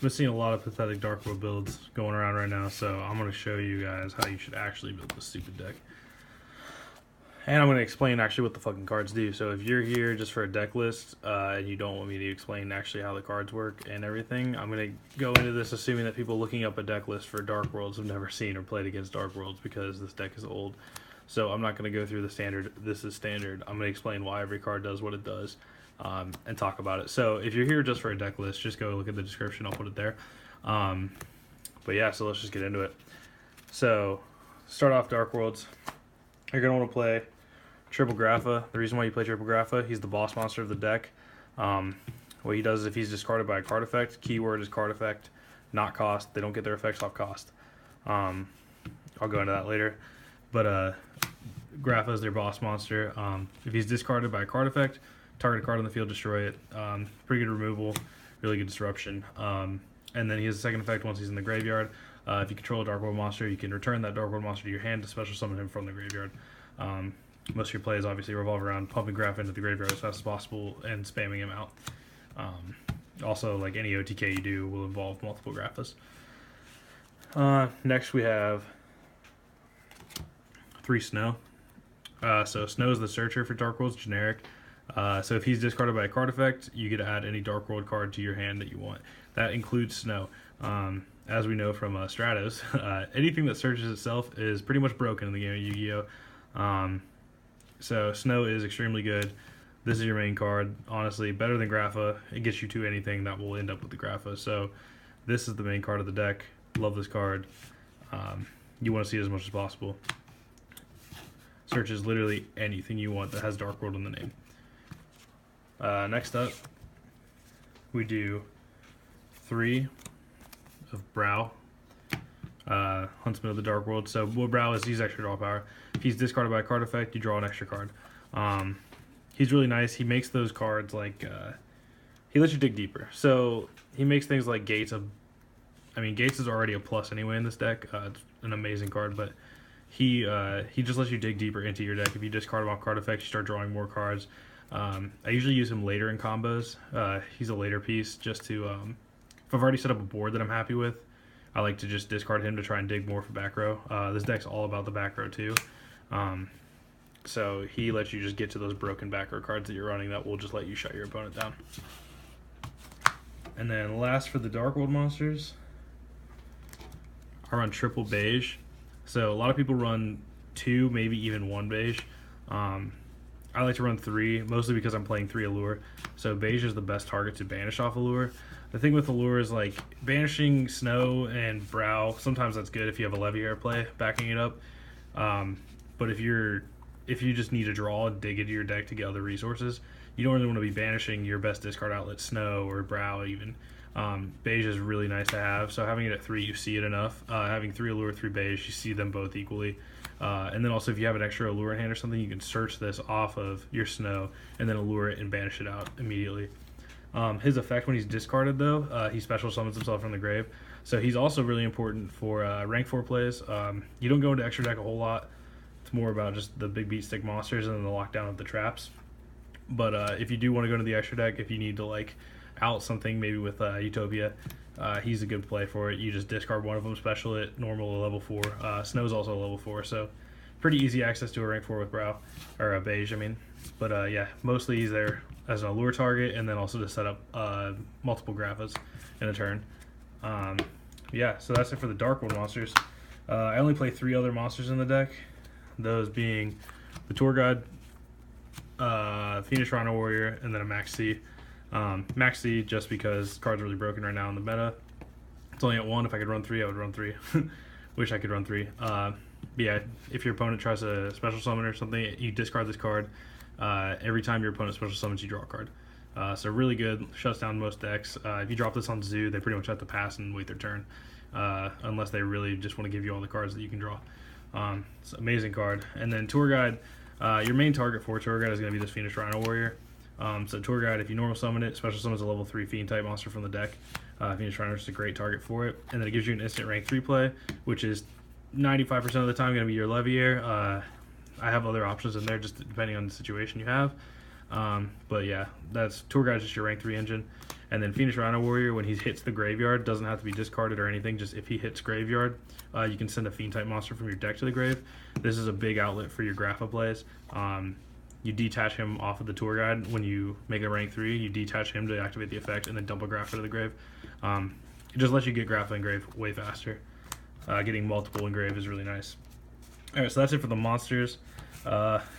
been seeing a lot of pathetic Dark World builds going around right now, so I'm going to show you guys how you should actually build this stupid deck. And I'm going to explain actually what the fucking cards do. So if you're here just for a deck list and you don't want me to explain actually how the cards work and everything, I'm going to go into this assuming that people looking up a deck list for Dark Worlds have never seen or played against Dark Worlds because this deck is old. So I'm not going to go through the standard, this is standard. I'm going to explain why every card does what it does and talk about it. So if you're here just for a deck list, just go look at the description, I'll put it there. But yeah, so let's just get into it. So start off Dark Worlds. You're going to want to play triple Grapha. The reason why you play triple Grapha, he's the boss monster of the deck. What he does is if he's discarded by a card effect, keyword is card effect, not cost. They don't get their effects off cost. I'll go into that later. But Grapha is their boss monster. If he's discarded by a card effect, target a card on the field, destroy it. Pretty good removal, really good disruption. And then he has a second effect once he's in the graveyard. If you control a Dark World monster, you can return that Dark World monster to your hand to special summon him from the graveyard. Most of your plays obviously revolve around pumping Grapha into the graveyard as fast as possible and spamming him out. Also, like any OTK you do will involve multiple Graphas. Next we have 3 Snoww. So Snoww is the searcher for Dark World's generic. So if he's discarded by a card effect, you get to add any Dark World card to your hand that you want. That includes Snoww. As we know from Stratos, anything that searches itself is pretty much broken in the game of Yu-Gi-Oh! So Snoww is extremely good. This is your main card. Honestly, better than Grapha. It gets you to anything that will end up with the Grapha. So this is the main card of the deck. Love this card. You want to see it as much as possible. Searches literally anything you want that has Dark World in the name. Next up, we do 3 of Broww. Huntsman of the Dark World. So what Broww is, he's extra draw power. If he's discarded by a card effect, you draw an extra card. He's really nice. He makes those cards like he lets you dig deeper. So he makes things like Gates Gates is already a plus anyway in this deck. It's an amazing card, but he just lets you dig deeper into your deck. If you discard him off card effects, you start drawing more cards. I usually use him later in combos. He's a later piece just to if I've already set up a board that I'm happy with, I like to just discard him to try and dig more for back row. This deck's all about the back row too. So he lets you just get to those broken back row cards that you're running that will just let you shut your opponent down. And then last for the Dark World monsters, I run triple Beiige. So a lot of people run 2, maybe even 1 Beiige. I like to run 3, mostly because I'm playing 3 Allure. So Beiige is the best target to banish off Allure. The thing with Allure is like banishing Snoww and Broww, sometimes that's good if you have a Leviair play backing it up. But if you just need to draw and dig into your deck to get other resources, you don't really want to be banishing your best discard outlet, Snoww or Broww even. Beiige is really nice to have, so having it at 3, you see it enough. Having 3 Allure, 3 Beiige, you see them both equally. And then also if you have an extra Allure in hand or something, you can search this off of your Snoww and then Allure it and banish it out immediately. His effect when he's discarded though, he special summons himself from the grave. So he's also really important for rank 4 plays. You don't go into extra deck a whole lot. It's more about just the big beat stick monsters and then the lockdown of the traps. But if you do want to go into the extra deck, if you need to like out something maybe with Utopia, he's a good play for it. You just discard one of them, special it, normal a level 4. Snow's also a level 4, so pretty easy access to a rank 4 with Broww, or Beiige, I mean. But yeah, mostly he's there as an Allure target and then also to set up multiple Graphas in a turn. Yeah, so that's it for the Dark World monsters. I only play 3 other monsters in the deck, those being the Tour Guide, Fiendish Rhino Warrior, and then a Maxx. Maxx just because the card's really broken right now in the meta. It's only at 1. If I could run 3, I would run 3. Wish I could run 3. But yeah, if your opponent tries to special summon or something, you discard this card. Every time your opponent special summons, you draw a card. So really good, shuts down most decks. If you drop this on Zoo, they pretty much have to pass and wait their turn, unless they really just want to give you all the cards that you can draw. It's an amazing card. And then Tour Guide, your main target for Tour Guide is going to be this Fiendish Rhino Warrior. So Tour Guide, if you normal summon it, special summons a level 3 Fiend type monster from the deck. Fiendish Rhino is a great target for it. And then it gives you an instant rank 3 play, which is 95% of the time going to be your Leviair. I have other options in there just depending on the situation you have. But yeah, that's Tour Guide, just your rank 3 engine. And then Fiendish Rhino Warrior, when he hits the graveyard, doesn't have to be discarded or anything, just if he hits graveyard, you can send a Fiend type monster from your deck to the grave. This is a big outlet for your Grapha plays. You detach him off of the tour guide when you make a rank 3, you detach him to activate the effect, and then dump a Grapha to the grave. It just lets you get Grapha in grave way faster. Getting multiple in grave is really nice. Alright, so that's it for the monsters.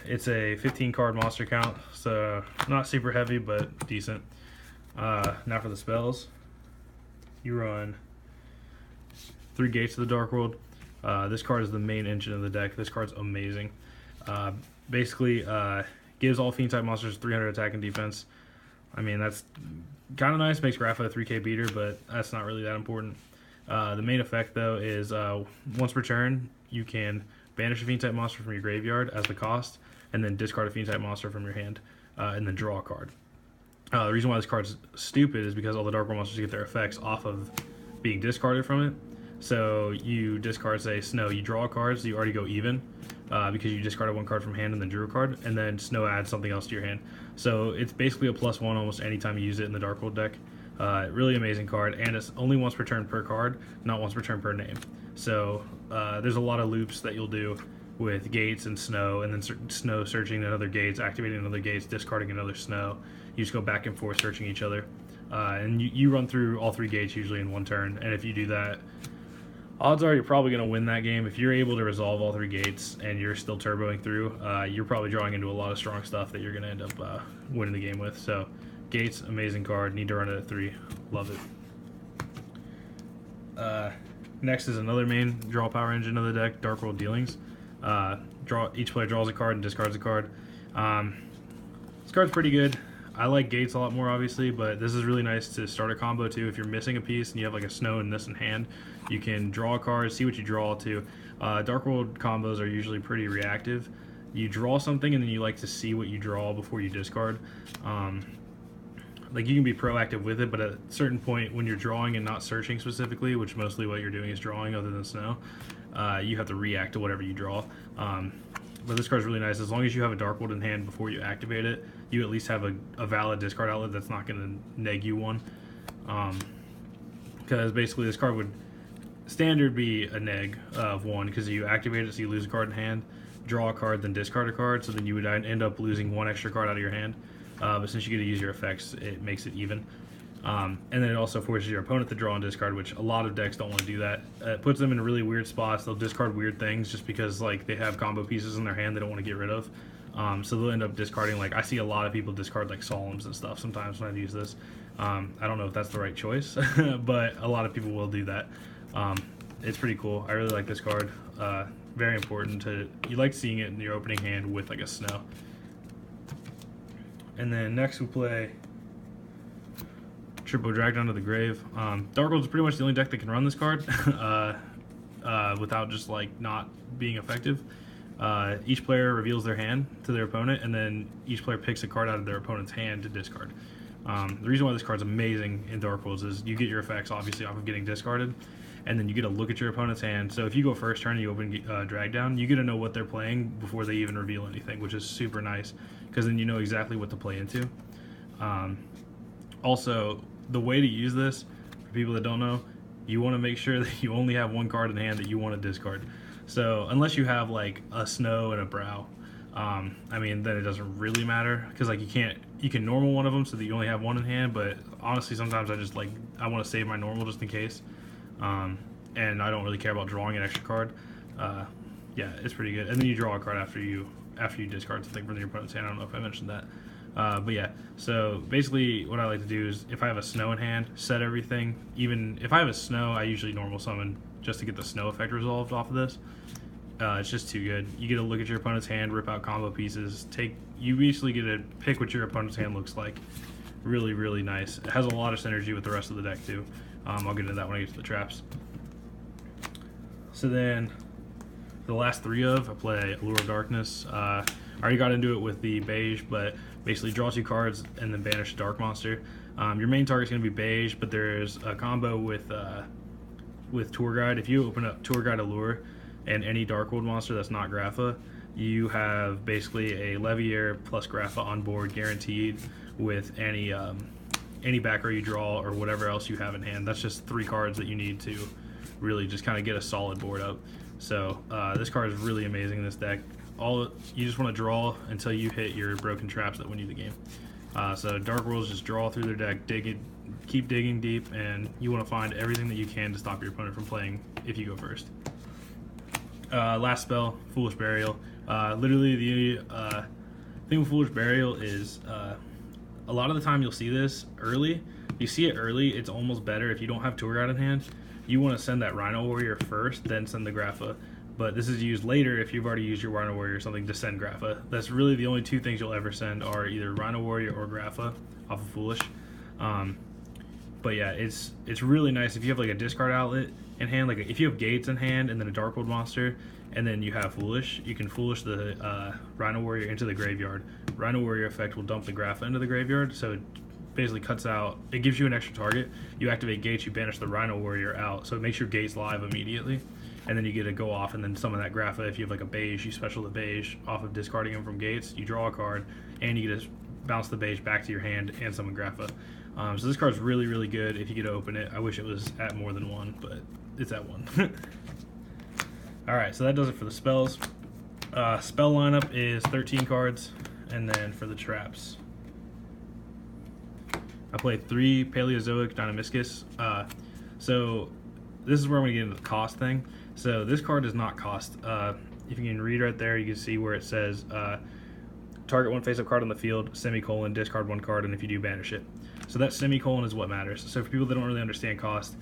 It's a 15 card monster count, so not super heavy, but decent. Now for the spells. You run 3 Gates of the Dark World. This card is the main engine of the deck. This card's amazing. Basically, gives all Fiend type monsters 300 attack and defense. I mean, that's kind of nice. Makes Grapha a 3k beater, but that's not really that important. The main effect, though, is once per turn, you can banish a Fiend type monster from your graveyard as the cost, and then discard a Fiend type monster from your hand, and then draw a card. The reason why this card's stupid is because all the Dark World monsters get their effects off of being discarded from it. So you discard, say, Snoww, you draw a card, so you already go even, because you discarded 1 card from hand and then drew a card, and then Snoww adds something else to your hand. So it's basically a +1 almost anytime you use it in the Dark World deck. Really amazing card, and it's only once per turn per card, not once per turn per name. So there's a lot of loops that you'll do with Gates and Snoww, and then Snoww searching another Gates, activating another Gates, discarding another Snoww. You just go back and forth searching each other. And you run through all 3 Gates usually in 1 turn, and if you do that, odds are you're probably going to win that game. If you're able to resolve all 3 Gates and you're still turboing through, you're probably drawing into a lot of strong stuff that you're going to end up winning the game with. So Gates, amazing card. Need to run it at 3. Love it. Next is another main draw power engine of the deck, Dark World Dealings. Each player draws a card and discards a card. This card's pretty good. I like Gates a lot more, obviously, but this is really nice to start a combo too. If you're missing a piece and you have like a Snoww and this in hand, you can draw a card, see what you draw to. Dark World combos are usually pretty reactive. You draw something and then you like to see what you draw before you discard. Like, you can be proactive with it, but at a certain point when you're drawing and not searching specifically, which mostly what you're doing is drawing other than Snoww, you have to react to whatever you draw. But this card's really nice. As long as you have a Dark World in hand before you activate it, you at least have a valid discard outlet that's not going to neg you 1. Because basically this card would standard be a neg of 1, because you activate it so you lose a card in hand, draw a card, then discard a card, so then you would end up losing 1 extra card out of your hand. But since you get to use your effects, it makes it even. And then it also forces your opponent to draw and discard, which a lot of decks don't want to do that. It puts them in really weird spots. They'll discard weird things just because, like, they have combo pieces in their hand they don't want to get rid of. So they'll end up discarding, like, I see a lot of people discard like Solemns and stuff sometimes when I use this. I don't know if that's the right choice, but a lot of people will do that. It's pretty cool. I really like this card. Very important you like seeing it in your opening hand with like a Snoww. And then next we play Triple Drag Down to the Grave. Dark World's pretty much the only deck that can run this card without just like not being effective. Each player reveals their hand to their opponent, and then each player picks a card out of their opponent's hand to discard. The reason why this card's amazing in Dark Worlds is you get your effects obviously off of getting discarded, and then you get to look at your opponent's hand. So if you go first turn and you open Drag Down, you get to know what they're playing before they even reveal anything, which is super nice, because then you know exactly what to play into. Also, the way to use this, for people that don't know, you want to make sure that you only have 1 card in hand that you want to discard. So unless you have like a Snoww and a Broww, I mean, then it doesn't really matter, because like you can normal one of them so that you only have 1 in hand, but honestly sometimes I want to save my normal just in case, and I don't really care about drawing an extra card. Yeah, it's pretty good. And then you draw a card after you discard something from your opponent's hand. I don't know if I mentioned that. But yeah, so basically what I like to do is, if I have a Snoww in hand, set everything. Even if I have a Snoww, I usually normal summon just to get the Snoww effect resolved off of this. It's just too good. You get to look at your opponent's hand, rip out combo pieces, you basically get to pick what your opponent's hand looks like. Really, really nice. It has a lot of synergy with the rest of the deck too. I'll get into that when I get to the traps. So then, the last 3 I play Allure of Darkness. I already got into it with the Beiige, but basically draw 2 cards and then banish a dark monster. Your main target's going to be Beiige, but there's a combo with Tour Guide. If you open up Tour Guide Allure and any Dark World monster that's not Grapha, you have basically a Leviair plus Grapha on board guaranteed with any any back row you draw or whatever else you have in hand. That's just 3 cards that you need to really just kind of get a solid board up. So this card is really amazing in this deck. You just want to draw until you hit your broken traps that win you the game. So Dark Worlds just draw through their deck, keep digging deep, and you want to find everything that you can to stop your opponent from playing if you go first. Last spell, Foolish Burial. Literally the thing with Foolish Burial is a lot of the time you'll see this early. If you see it early, it's almost better if you don't have Tour Guide in hand. You want to send that Rhino Warrior first, then send the Grapha. But this is used later if you've already used your Rhino Warrior or something to send Grapha. That's really the only 2 things you'll ever send are either Rhino Warrior or Grapha off of Foolish. But yeah, it's really nice if you have like a discard outlet in hand. Like if you have Gates in hand and then a Dark World monster, and then you have Foolish, you can Foolish the Rhino Warrior into the graveyard. Rhino Warrior effect will dump the Grapha into the graveyard, so it basically cuts out, it gives you an extra target. You activate Gates, you banish the Rhino Warrior out, so it makes your Gates live immediately. And then you get to go off and then summon that Grapha. If you have like a Beiige, you special the Beiige off of discarding him from Gates, you draw a card, and you get to bounce the Beiige back to your hand and summon Grapha. So this card's really, really good if you get to open it. I wish it was at more than 1, but it's at 1. Alright, so that does it for the spells. Spell lineup is 13 cards, and then for the traps, I played 3 Paleozoic Dinomischus. So this is where I'm going to get into the cost thing. So this card does not cost. If you can read right there, you can see where it says target 1 face-up card on the field, semicolon, discard 1 card, and if you do, banish it. So that semicolon is what matters. So for people that don't really understand cost,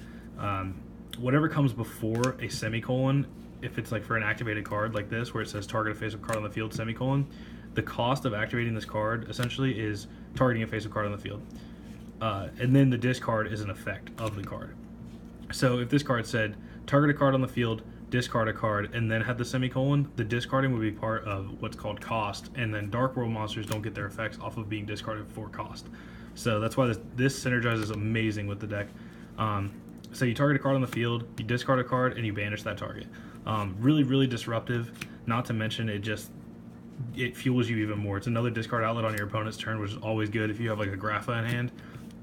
whatever comes before a semicolon, if it's like for an activated card like this, where it says target a face-up card on the field, semicolon, the cost of activating this card essentially is targeting a face-up card on the field. And then the discard is an effect of the card. So if this card said target a card on the field, discard a card, and then had the semicolon, the discarding would be part of what's called cost, and then Dark World monsters don't get their effects off of being discarded for cost. So that's why this synergizes amazing with the deck. So you target a card on the field, you discard a card, and you banish that target. Really, really disruptive. Not to mention it fuels you even more. It's another discard outlet on your opponent's turn, which is always good if you have like a Grapha in hand.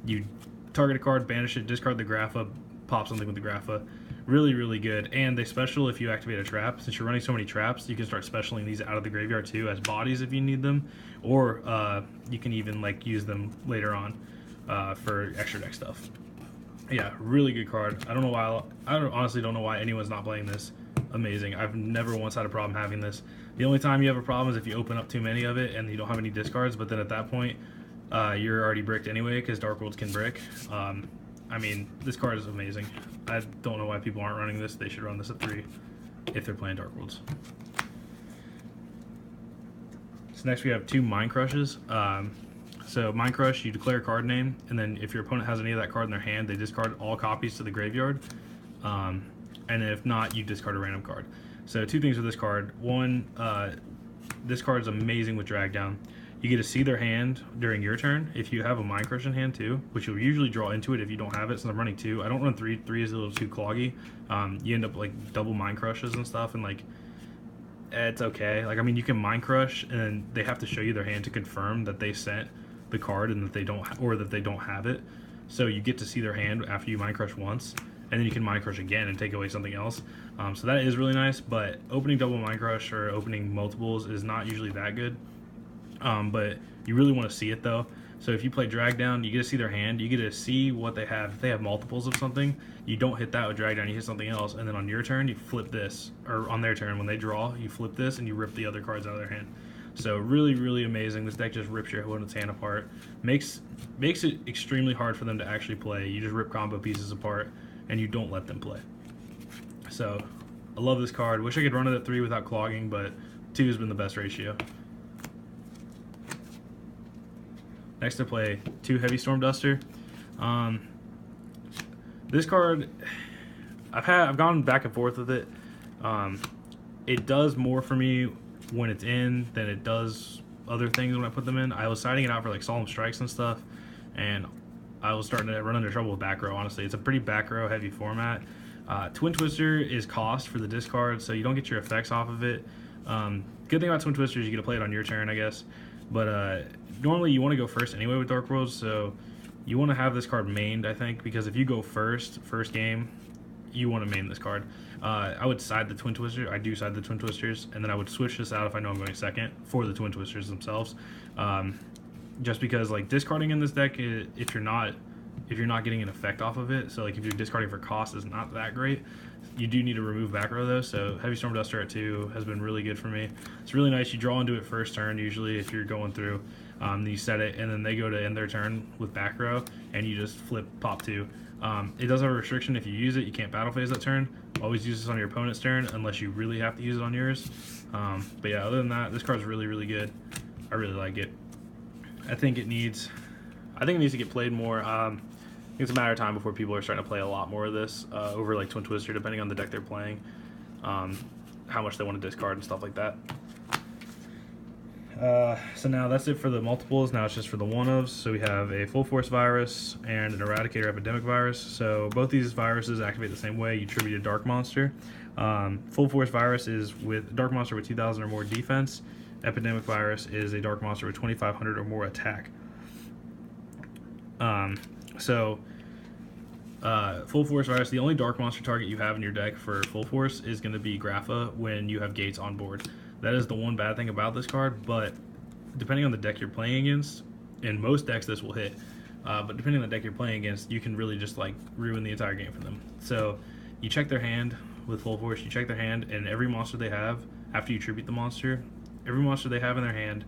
You target a card, banish it, discard the Grapha, pop something with the Grapha. Really, really good. And they special if you activate a trap. Since you're running so many traps, you can start specialing these out of the graveyard too as bodies if you need them, or you can even like use them later on for extra deck stuff. Yeah, really good card. I honestly don't know why anyone's not playing this. Amazing. I've never once had a problem having this. The only time you have a problem is if you open up too many of it and you don't have any discards, but then at that point you're already bricked anyway because Dark Worlds can brick. I mean, this card is amazing. I don't know why people aren't running this. They should run this at 3 if they're playing Dark Worlds. So next we have 2 Mind Crushes. So Mind Crush, you declare a card name, and then if your opponent has any of that card in their hand, they discard all copies to the graveyard. And if not, you discard a random card. So 2 things with this card. One, this card is amazing with drag down. You get to see their hand during your turn if you have a Mind Crush in hand too, which you'll usually draw into it if you don't have it. So I'm running 2. I don't run 3. 3 is a little too cloggy. You end up like double Mind Crushes and stuff, and like it's okay. Like, I mean, you can Mind Crush, and then they have to show you their hand to confirm that they sent the card and that they don't, or that they don't have it. So you get to see their hand after you Mind Crush once, and then you can Mind Crush again and take away something else. So that is really nice, but opening double Mind Crush or opening multiples is not usually that good. But you really want to see it though. So if you play drag down, you get to see their hand, you get to see what they have. If they have multiples of something, you don't hit that with drag down, you hit something else, and then on your turn you flip this, or on their turn when they draw, you flip this and you rip the other cards out of their hand. So really, really amazing. This deck just rips your opponent's hand apart. Makes it extremely hard for them to actually play. You just rip combo pieces apart and you don't let them play. So I love this card. Wish I could run it at 3 without clogging, but 2 has been the best ratio. Next I play 2 Heavy Storm Duster. This card, I've gone back and forth with it. It does more for me when it's in than it does other things when I put them in. I was siding it out for like Solemn Strikes and stuff, and I was starting to run into trouble with back row, honestly. It's a pretty back row heavy format. Twin Twister is cost for the discard, so you don't get your effects off of it. Good thing about Twin Twister is you get to play it on your turn, I guess. But normally you want to go first anyway with Dark Worlds, so You want to have this card mained, I think, because if you go first game, you want to main this card. I would side the Twin Twister. I do side the Twin Twisters, and then I would switch this out if I know I'm going second for the Twin Twisters themselves. Just because like discarding in this deck, if you're not getting an effect off of it, so like if you're discarding for cost is not that great. You do need to remove back row though, so Heavy Storm Duster at 2 has been really good for me. It's really nice. You draw into it first turn usually if you're going through. You set it, and then they go to end their turn with back row, and you just flip pop 2. It does have a restriction. If you use it, you can't battle phase that turn. Always use this on your opponent's turn unless you really have to use it on yours. But yeah, other than that, this card's really, really good. I really like it. I think it needs to get played more. It's a matter of time before people are starting to play a lot more of this over like Twin Twister, depending on the deck they're playing, how much they want to discard and stuff like that. So now that's it for the multiples. Now it's just for the one-ofs. So we have a Full Force virus and an Eradicator Epidemic virus. So both these viruses activate the same way. You tribute a Dark Monster. Full Force virus is with Dark Monster with 2,000 or more defense. Epidemic virus is a Dark Monster with 2,500 or more attack. Full Force virus, the only Dark Monster target you have in your deck for Full Force is going to be Grapha when you have gates on board. That is the one bad thing about this card, but depending on the deck you're playing against, in most decks this will hit, but depending on the deck you're playing against, you can really just like ruin the entire game for them. So you check their hand with Full Force, you check their hand, and every monster they have, after you tribute the monster, every monster they have in their hand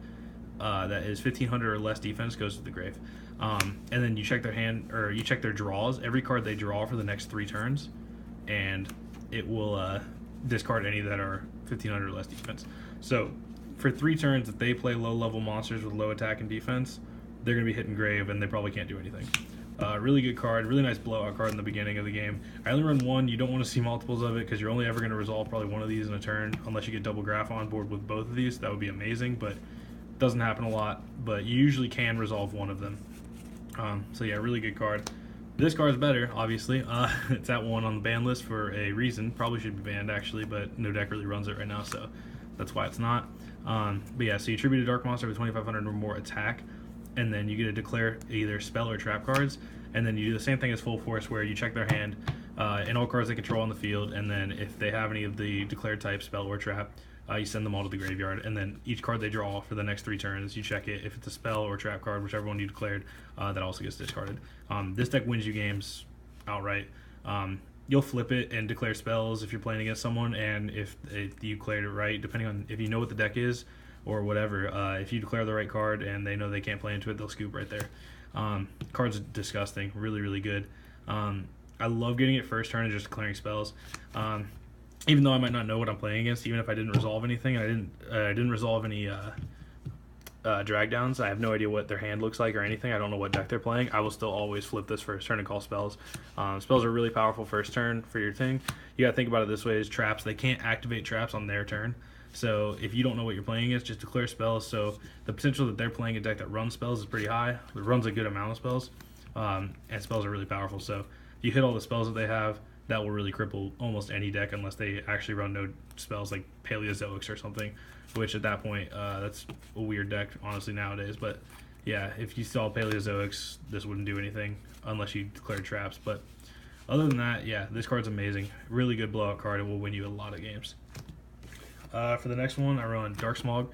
that is 1,500 or less defense goes to the grave. And then you check their hand, or you check their draws, every card they draw for the next 3 turns, and it will discard any that are 1,500 or less defense. So for 3 turns, if they play low-level monsters with low attack and defense, they're going to be hitting grave, and they probably can't do anything. Really good card, really nice blowout card in the beginning of the game. I only run 1. You don't want to see multiples of it because you're only ever going to resolve probably one of these in a turn, unless you get double Grapha on board with both of these. That would be amazing, but it doesn't happen a lot. But you usually can resolve one of them. So yeah, really good card. This card's better, obviously. It's at 1 on the ban list for a reason. Probably should be banned, actually, but no deck really runs it right now, so that's why it's not. But yeah, so you tribute a Dark Monster with 2,500 or more attack, and then you get to declare either spell or trap cards, and then you do the same thing as Full Force, where you check their hand and all cards they control on the field, and then if they have any of the declared type, spell or trap, you send them all to the graveyard, and then each card they draw for the next 3 turns, you check it. If it's a spell or trap card, whichever one you declared, that also gets discarded. This deck wins you games outright. You'll flip it and declare spells if you're playing against someone, and if you declared it right, depending on if you know what the deck is or whatever, if you declare the right card and they know they can't play into it, they'll scoop right there. Card's disgusting, really, really good. I love getting it first turn and just declaring spells. Even though I might not know what I'm playing against, even if I didn't resolve anything, I didn't resolve any drag downs. I have no idea what their hand looks like or anything. I don't know what deck they're playing. I will still always flip this first turn and call spells. Spells are really powerful first turn for your thing. You gotta think about it this way: is traps. They can't activate traps on their turn. So if you don't know what you're playing against, just declare spells. So the potential that they're playing a deck that runs spells is pretty high. It runs a good amount of spells, and spells are really powerful. So if you hit all the spells that they have, that will really cripple almost any deck unless they actually run no spells like Paleozoics or something, which at that point, that's a weird deck, honestly, nowadays. But yeah, if you saw Paleozoics, this wouldn't do anything unless you declared traps. But other than that, yeah, this card's amazing. Really good blowout card. It will win you a lot of games. For the next one, I run Dark Smog.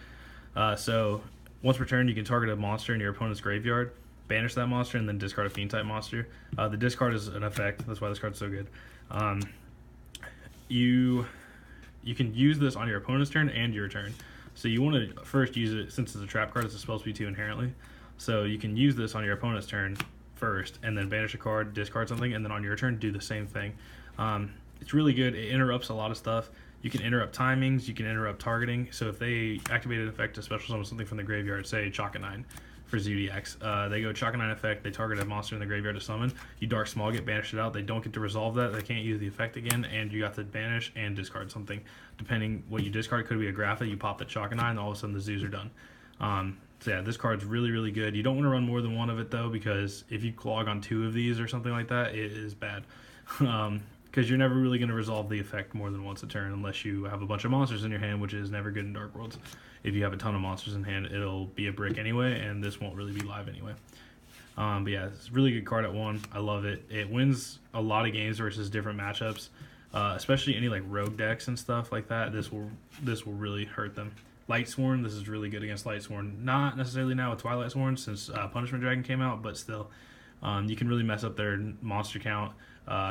So once per turn, you can target a monster in your opponent's graveyard, banish that monster, and then discard a Fiend-type monster. The discard is an effect. That's why this card's so good. You can use this on your opponent's turn and your turn. So you want to first use it, since it's a trap card, it's supposed to be 2 inherently. So you can use this on your opponent's turn first, and then banish a card, discard something, and then on your turn do the same thing. It's really good. It interrupts a lot of stuff. You can interrupt timings, you can interrupt targeting. So if they activate an effect to special summon something from the graveyard, say Chalk 9 for Zodiacs, they go Chalk 9 effect, they target a monster in the graveyard to summon, you Dark Smog it, banish it out, they don't get to resolve that, they can't use the effect again, and you got to banish and discard something. Depending what you discard, could be a Grapha, you pop the Chalk 9, and all of a sudden the zoos are done. So yeah, this card's really, really good. You don't want to run more than 1 of it though, because if you clog on 2 of these or something like that, it is bad. Because you're never really going to resolve the effect more than once a turn unless you have a bunch of monsters in your hand, which is never good in Dark Worlds. If you have a ton of monsters in hand, it'll be a brick anyway, and this won't really be live anyway. But yeah, it's a really good card at 1. I love it. It wins a lot of games versus different matchups, especially any like rogue decks and stuff like that. This will really hurt them. Lightsworn, this is really good against Lightsworn. Not necessarily now with Twilight Sworn since Punishment Dragon came out, but still, you can really mess up their monster count.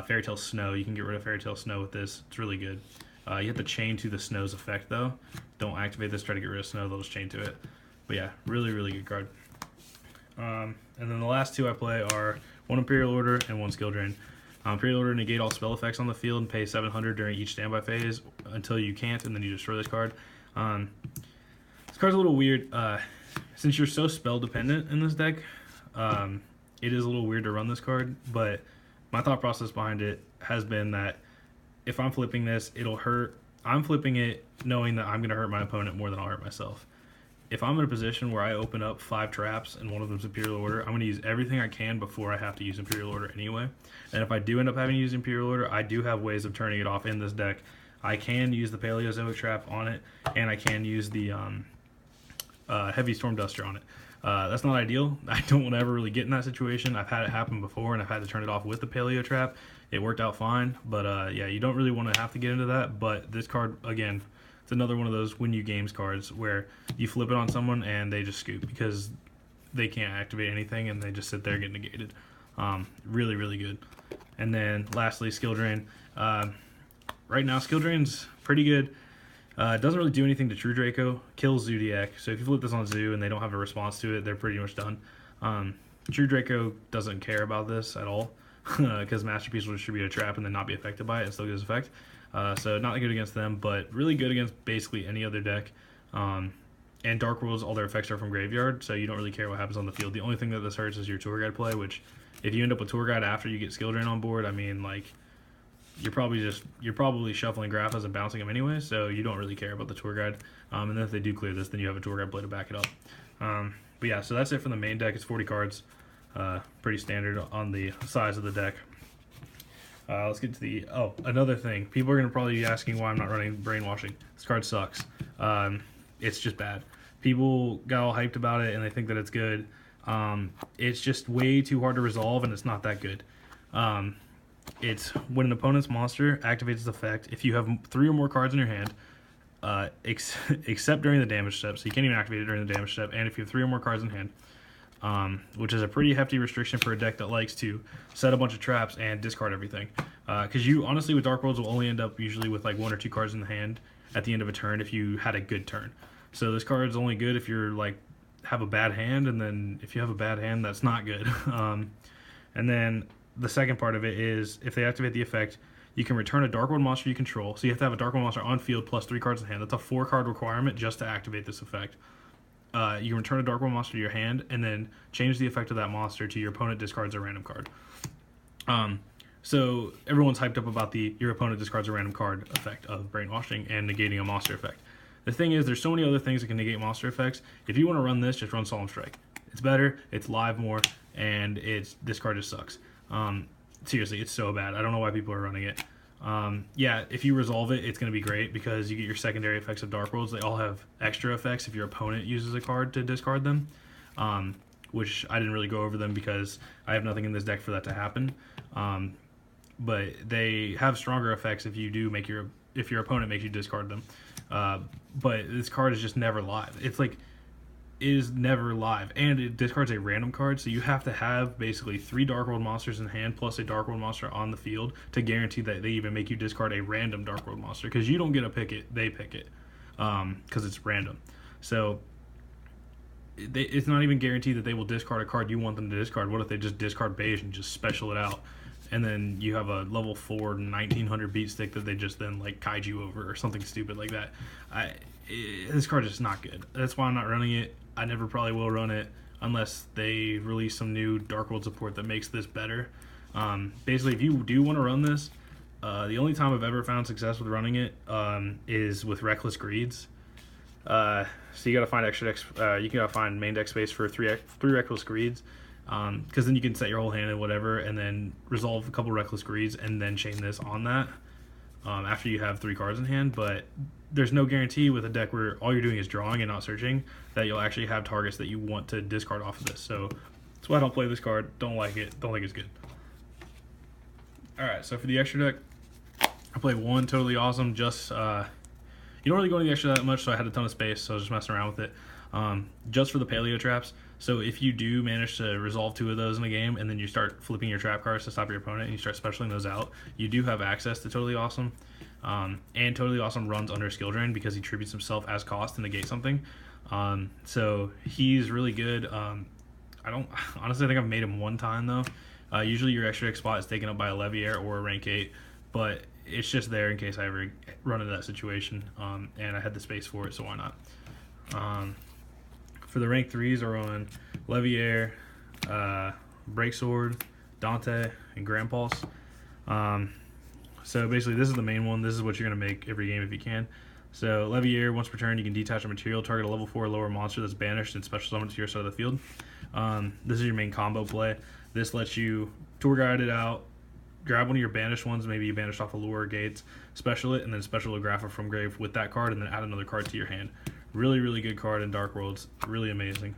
Fairy Tale Snow, you can get rid of Fairy Tale Snow with this. It's really good. You have to chain to the Snow's effect though. Don't activate this, try to get rid of Snow, they'll just chain to it. But yeah, really, really good card. And then the last 2 I play are 1 Imperial Order and 1 Skill Drain. Imperial Order, negate all spell effects on the field and pay 700 during each standby phase until you can't, and then you destroy this card. This card's a little weird. Since you're so spell dependent in this deck, it is a little weird to run this card, but my thought process behind it has been that if I'm flipping this, it'll hurt. I'm flipping it knowing that I'm going to hurt my opponent more than I'll hurt myself. If I'm in a position where I open up 5 traps and one of them's Imperial Order, I'm going to use everything I can before I have to use Imperial Order anyway. And if I do end up having to use Imperial Order, I do have ways of turning it off in this deck. I can use the Paleozoic trap on it, and I can use the Heavy Storm Duster on it. That's not ideal. I don't want to ever really get in that situation. I've had it happen before, and I've had to turn it off with the Paleo trap. It worked out fine, but yeah, you don't really want to have to get into that. But this card, again, it's another one of those win you games cards where you flip it on someone and they just scoop because they can't activate anything and they just sit there and get negated. Really, really good. And then lastly, Skill Drain. Right now, Skill Drain's pretty good. It doesn't really do anything to True Draco. Kills Zodiac. So if you flip this on Zoo and they don't have a response to it, they're pretty much done. True Draco doesn't care about this at all because Masterpiece will distribute a trap and then not be affected by it and still get his effect. So not good against them, but really good against basically any other deck. And Dark Worlds, all their effects are from Graveyard, so you don't really care what happens on the field. The only thing that this hurts is your Tour Guide play, which if you end up with Tour Guide after you get Skill Drain on board, I mean, like, you're probably shuffling Graphas and bouncing them anyway, so you don't really care about the Tour Guide. And then if they do clear this, then you have a Tour Guide play to back it up. But yeah, so that's it for the main deck. It's 40 cards. Pretty standard on the size of the deck. Let's get to the... Oh, another thing. People are going to probably be asking why I'm not running Brainwashing. This card sucks. It's just bad. People got all hyped about it, and they think that it's good. It's just way too hard to resolve, and it's not that good. It's when an opponent's monster activates its effect, if you have 3 or more cards in your hand, except during the damage step, so you can't even activate it during the damage step, and if you have 3 or more cards in hand, which is a pretty hefty restriction for a deck that likes to set a bunch of traps and discard everything. Because you, honestly, with Dark Worlds will only end up usually with like 1 or 2 cards in the hand at the end of a turn if you had a good turn. So this card is only good if you're like have a bad hand, and then if you have a bad hand, that's not good. And then the second part of it is if they activate the effect, you can return a Dark World monster you control. So you have to have a Dark World monster on field plus 3 cards in hand. That's a 4-card requirement just to activate this effect. You can return a Dark World monster to your hand and then change the effect of that monster to your opponent discards a random card. So everyone's hyped up about the your opponent discards a random card effect of Brainwashing and negating a monster effect. The thing is, there's so many other things that can negate monster effects. If you want to run this, just run Solemn Strike. It's better, it's live more, and this card just sucks. Seriously, it's so bad. I don't know why people are running it. Yeah, if you resolve it, it's going to be great because you get your secondary effects of Dark Worlds. They all have extra effects if your opponent uses a card to discard them, which I didn't really go over them because I have nothing in this deck for that to happen. But they have stronger effects if you do make if your opponent makes you discard them. But this card is just never live. It's like is never live, and it discards a random card, so you have to have basically 3 Dark World monsters in hand plus a Dark World monster on the field to guarantee that they even make you discard a random Dark World monster, because you don't get to pick it, they pick it, because it's random. So it's not even guaranteed that they will discard a card you want them to discard. What if they just discard Beiige and just special it out, and then you have a level 4 1900 beat stick that they just then like kaiju over or something stupid like that. This card is just not good. That's why I'm not running it. I never probably will run it unless they release some new Dark World support that makes this better. Basically, if you do want to run this, the only time I've ever found success with running it is with Reckless Greeds. So you gotta find extra deck. You gotta find main deck space for three Reckless Greeds, because then you can set your whole hand and whatever, and then resolve a couple Reckless Greeds, and then chain this on that after you have 3 cards in hand. But there's no guarantee with a deck where all you're doing is drawing and not searching that you'll actually have targets that you want to discard off of this. So That's why I don't play this card. Don't like it. Don't think it's good. Alright, so for the extra deck, I play one Totally Awesome. Just you don't really go into the extra that much, so I had a ton of space, so I was just messing around with it. Just for the paleo traps. So if you do manage to resolve 2 of those in a game, and then you start flipping your trap cards to stop your opponent, and you start specialing those out, you do have access to Totally Awesome. And Totally Awesome runs under skill drain because he tributes himself as cost to negate something. So he's really good. I don't honestly, I think I've made him one time though. Usually your extra deck spot is taken up by a Leviair or a rank 8, but it's just there in case I ever run into that situation. And I had the space for it, so why not? For the rank 3s, I run Leviair, Breaksword, Dante, and Grand Pulse. So basically this is the main one. This is what you're going to make every game if you can. So Leviair, once per turn, you can detach a material, target a level 4 or lower monster that's banished, and special summon it to your side of the field. This is your main combo play. This lets you tour guide it out, grab one of your banished ones, maybe you banished off Allure or Gates, special it, and then special a Grapha from grave with that card, and then add another card to your hand. Really, really good card in Dark Worlds. Really amazing.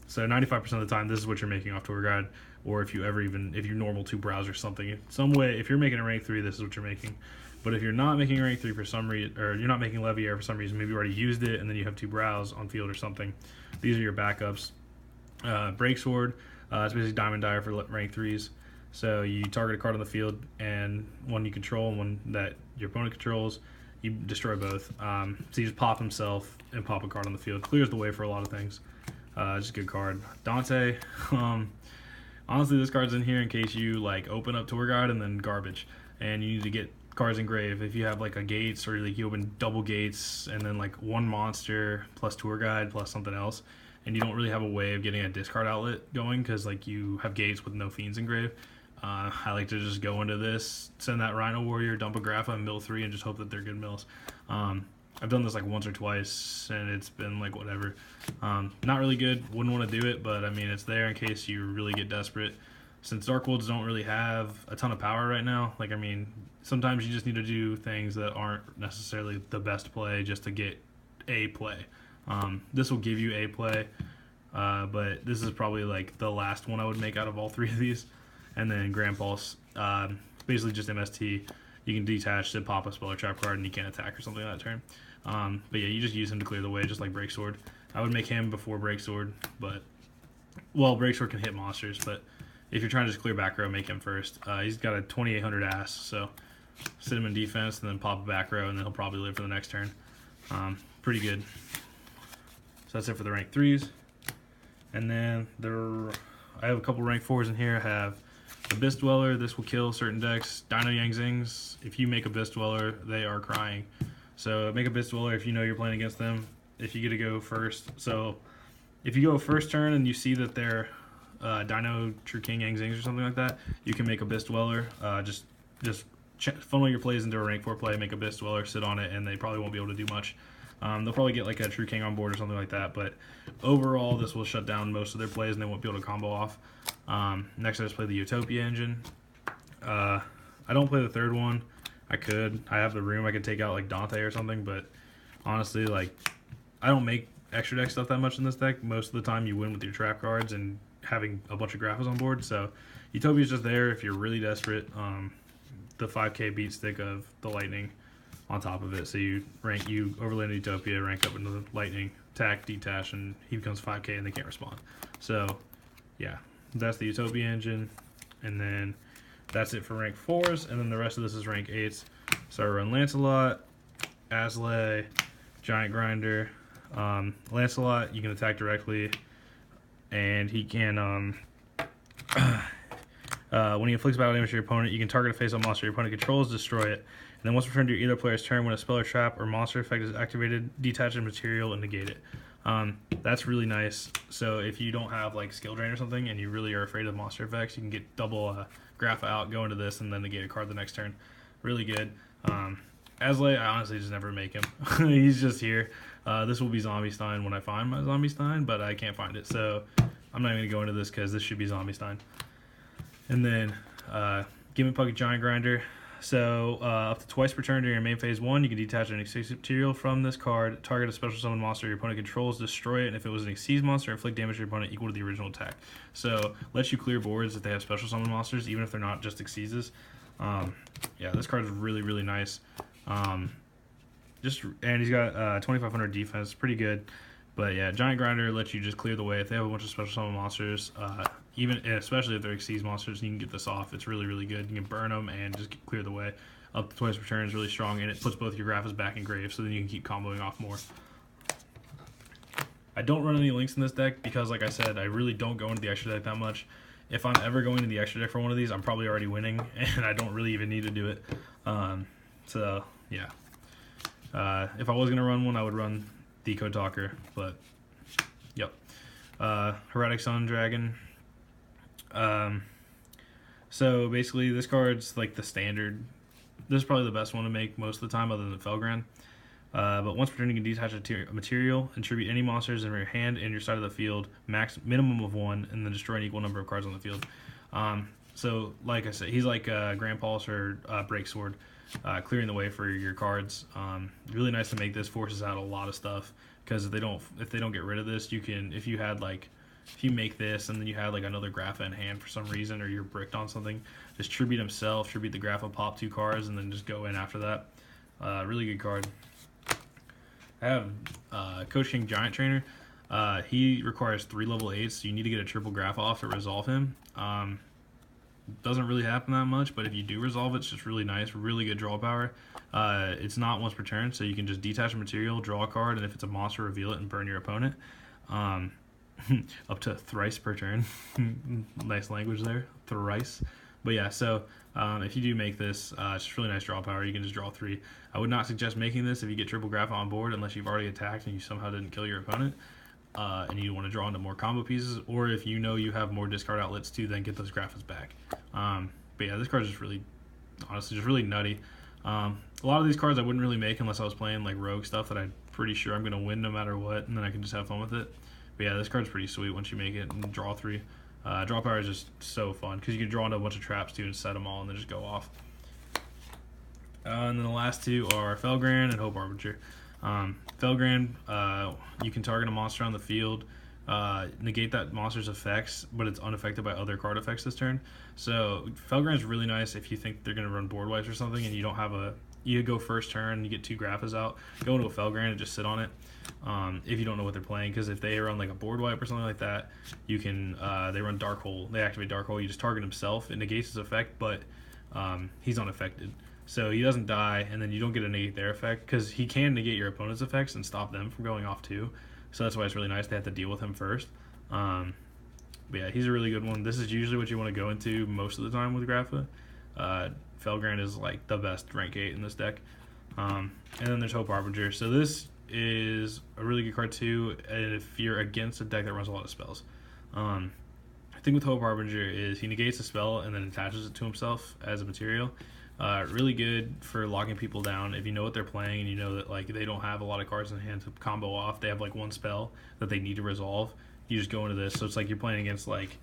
So 95% of the time, this is what you're making off tour guide, or if you normal 2 browse or something. Some way, if you're making a rank 3, this is what you're making. But if you're not making a rank 3 for some reason, or you're not making Leviair for some reason, maybe you already used it, and then you have 2 browse on field or something, these are your backups. Breaksword, it's basically Diamond Dire for rank 3s. So you target a card on the field, and one you control and one that your opponent controls, you destroy both. So you just pop himself and pop a card on the field. Clears the way for a lot of things. Just a good card. Dante, honestly, this card's in here in case you like open up tour guide and then garbage, and you need to get cards in grave. If you have like a Gates, or like you open double Gates and then like 1 monster plus tour guide plus something else, and you don't really have a way of getting a discard outlet going because like you have Gates with no Fiends in grave, I like to just go into this, send that Rhino Warrior, dump a Grapha, and mill 3, and just hope that they're good mills. I've done this like once or twice, and it's been like whatever. Not really good, wouldn't want to do it, but I mean, it's there in case you really get desperate. Since Dark Worlds don't really have a ton of power right now, like, I mean, sometimes you just need to do things that aren't necessarily the best play just to get a play. This will give you a play, but this is probably like the last one I would make out of all 3 of these. And then Grand Pulse, basically just MST. You can detach to pop a spell or trap card, and you can't attack or something that turn. But yeah, you just use him to clear the way, just like Breaksword. I would make him before Breaksword, but, well, Breaksword can hit monsters, but if you're trying to just clear back row, make him first. He's got a 2800 ass, so sit him in defense and then pop a back row, and then he'll probably live for the next turn. Pretty good. So that's it for the rank 3s. And then I have a couple rank 4s in here. I have Abyss Dweller. This will kill certain decks. Dino Yang Zings. If you make Abyss Dweller, they are crying. So make Abyss Dweller if you know you're playing against them. If you get to go first. So if you go first turn and you see that they're Dino True King Yang Zings or something like that, you can make Abyss Dweller. Just funnel your plays into a rank 4 play, make Abyss Dweller, sit on it, and they probably won't be able to do much. They'll probably get like a True King on board or something like that, but overall this will shut down most of their plays and they won't be able to combo off. Next I just play the Utopia engine. I don't play the 3rd one. I could. I have the room. I could take out like Dante or something, but honestly, like, I don't make extra deck stuff that much in this deck. Most of the time you win with your trap cards and having a bunch of Graphas on board, so Utopia's just there if you're really desperate. The 5k beat stick of the Lightning on top of it, so you overlay the Utopia, rank up into the Lightning, attack, detach, and he becomes 5k and they can't respond. So yeah, that's the Utopia engine, and then that's it for rank 4s, and then the rest of this is rank 8s. So I run Lancelot, Aslay, Giant Grinder. Lancelot, you can attack directly, and he can when he inflicts battle damage to your opponent, you can target a face-up monster your opponent controls, destroy it. And then once returned to either player's turn, when a spell or trap or monster effect is activated, detach a material and negate it. That's really nice. So if you don't have like skill drain or something and you really are afraid of monster effects, you can get double Grapha out, go into this, and then negate a card the next turn. Really good. Aslay, I honestly just never make him. He's just here. This will be Zombie Stein when I find my Zombie Stein, but I can't find it. So I'm not even going to go into this because this should be Zombie Stein. And then Gimmick Puck Giant Grinder. So up to twice per turn during your main phase 1, you can detach an Exceed material from this card, target a special summon monster your opponent controls, destroy it, and if it was an Exceed monster, inflict damage to your opponent equal to the original attack. So lets you clear boards if they have special summon monsters, even if they're not just Exceeds. Yeah, this card is really, really nice. And he's got 2,500 defense, pretty good. But yeah, Giant Grinder lets you just clear the way if they have a bunch of special summon monsters. Especially if they're Exceeds monsters, you can get this off. It's really, really good. You can burn them and just clear the way. Up to twice per turn is really strong, and it puts both your Graphas back in grave, so then you can keep comboing off more. I don't run any links in this deck because, like I said, I really don't go into the extra deck that much. If I'm ever going to the extra deck for one of these, I'm probably already winning, and I don't really even need to do it. So, yeah. If I was going to run one, I would run Decode Talker, but, yep. Heretic Sun Dragon. So basically this card's like the standard. This is probably the best one to make most of the time other than Felgran. But once per turn you can detach a material and tribute any monsters in your hand and your side of the field, minimum of 1, and then destroy an equal number of cards on the field. So like I said, he's like Grand Pulse or Break Sword, clearing the way for your cards. Really nice to make this, forces out a lot of stuff, because if they don't get rid of this, you can, if you make this and then you have like another Grapha in hand for some reason, or you're bricked on something, just tribute himself, tribute the Grapha, pop 2 cards, and then just go in after that. Really good card. I have Coach King Giant Trainer. He requires 3 level 8s, so you need to get a triple Grapha off to resolve him. Doesn't really happen that much, but if you do resolve it, it's just really nice, really good draw power. It's not once per turn, so you can just detach a material, draw a card, and if it's a monster, reveal it and burn your opponent. Up to thrice per turn. Nice language there, thrice. But yeah, so if you do make this, it's just really nice draw power. You can just draw 3. I would not suggest making this if you get triple Grapha on board unless you've already attacked and you somehow didn't kill your opponent, and you want to draw into more combo pieces, or if you know you have more discard outlets to then get those Graphas back. But yeah, this card is just really, honestly, just really nutty. A lot of these cards I wouldn't really make unless I was playing like rogue stuff that I'm pretty sure I'm going to win no matter what, and then I can just have fun with it. But yeah, this card's pretty sweet once you make it and draw 3. Draw power is just so fun because you can draw into a bunch of traps too and set them all and then just go off. And then the last 2 are Felgran and Hope Harbinger. Felgran, you can target a monster on the field, negate that monster's effects, but it's unaffected by other card effects this turn. So Felgran is really nice if you think they're going to run board wipes or something and you don't have you go first turn, you get 2 Graphas out, go into a Felgran and just sit on it. If you don't know what they're playing, because if they run like a board wipe or something like that, you can they run Dark Hole. They activate Dark Hole. You just target himself. It negates his effect, but he's unaffected, so he doesn't die, and then you don't get to negate their effect because he can negate your opponent's effects and stop them from going off too. So that's why it's really nice they have to deal with him first. But yeah, he's a really good one. This is usually what you want to go into most of the time with Grapha. Felgran is like the best rank 8 in this deck. And then there's Hope Harbinger. So this is a really good card too, and if you're against a deck that runs a lot of spells. The thing with Hope Harbinger is he negates a spell and then attaches it to himself as a material. Really good for locking people down if you know what they're playing and you know that like they don't have a lot of cards in hand to combo off. They have like 1 spell that they need to resolve. You just go into this, so it's like you're playing against like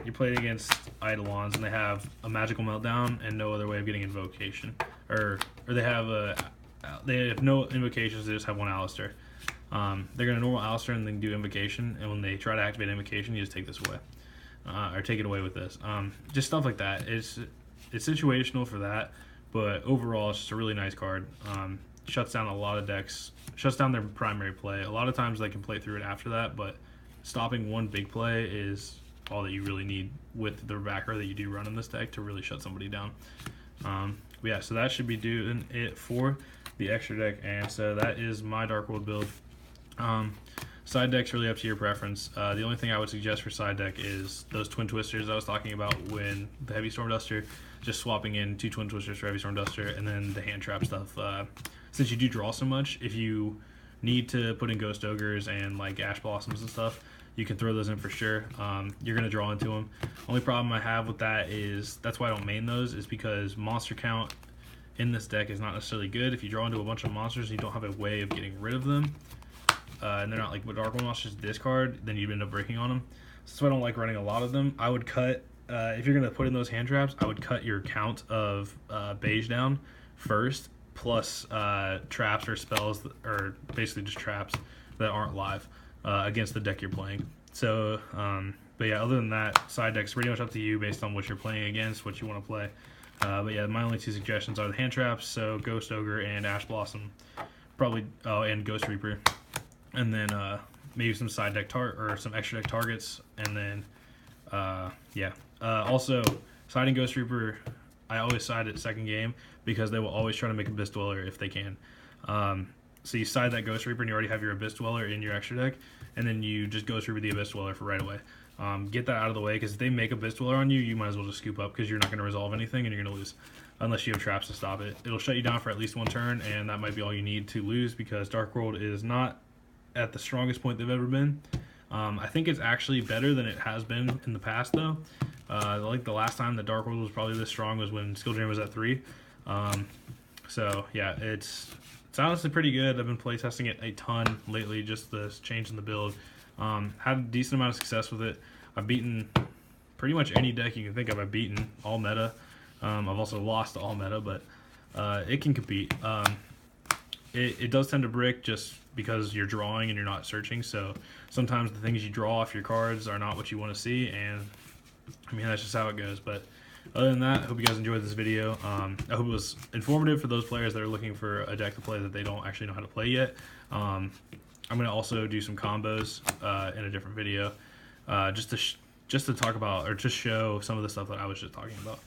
you're playing against Eidolons and they have a Magical Meltdown and no other way of getting Invocation, or they have no invocations, they just have 1 Alistair. They're going to normal Alistair and then do Invocation, and when they try to activate Invocation, you just take this away. Or take it away with this. Just stuff like that. It's situational for that, but overall, it's just a really nice card. Shuts down a lot of decks, shuts down their primary play. A lot of times they can play through it after that, but stopping 1 big play is all that you really need with the backer that you do run in this deck to really shut somebody down. Yeah, so that should be doing it for the extra deck, and so that is my Dark World build. Side deck's really up to your preference. The only thing I would suggest for side deck is those Twin Twisters I was talking about when the Heavy Storm Duster, just swapping in 2 Twin Twisters for Heavy Storm Duster, and then the hand trap stuff. Since you do draw so much, if you need to put in Ghost Ogres and like Ash Blossoms and stuff, you can throw those in for sure. You're going to draw into them. Only problem I have with that is, that's why I don't main those, is because monster count in this deck is not necessarily good. If you draw into a bunch of monsters and you don't have a way of getting rid of them, and they're not like Dark World monsters discard, then you'd end up breaking on them. So that's why I don't like running a lot of them. I would cut if you're gonna put in those hand traps, I would cut your count of beige down first, plus traps or spells, or basically just traps that aren't live against the deck you're playing. So, but yeah, other than that, side deck's pretty much up to you based on what you're playing against, what you want to play. But yeah, my only two suggestions are the hand traps, so Ghost Ogre and Ash Blossom, probably, and Ghost Reaper, and then maybe some side deck or some extra deck targets, and then yeah. Also, siding Ghost Reaper, I always side at second game because they will always try to make Abyss Dweller if they can. So you side that Ghost Reaper and you already have your Abyss Dweller in your extra deck, and then you just Ghost Reaper the Abyss Dweller for right away. Get that out of the way, because if they make Abyss Dweller on you, you might as well just scoop up, because you're not going to resolve anything and you're going to lose. Unless you have traps to stop it. It'll shut you down for at least one turn, and that might be all you need to lose, because Dark World is not at the strongest point they've ever been. I think it's actually better than it has been in the past, though. Like the last time that Dark World was probably this strong was when Skill Drain was at 3. So yeah, it's honestly pretty good. I've been playtesting it a ton lately, just the change in the build. Had a decent amount of success with it. I've beaten pretty much any deck you can think of. I've beaten all meta. I've also lost to all meta, but it can compete. It does tend to brick just because you're drawing and you're not searching, so sometimes the things you draw off your cards are not what you want to see, and I mean, that's just how it goes. But other than that, I hope you guys enjoyed this video. I hope it was informative for those players that are looking for a deck to play that they don't actually know how to play yet. I'm going to also do some combos in a different video, just to talk about, or just show some of the stuff that I was just talking about.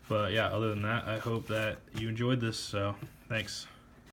But yeah, other than that, I hope that you enjoyed this, so thanks.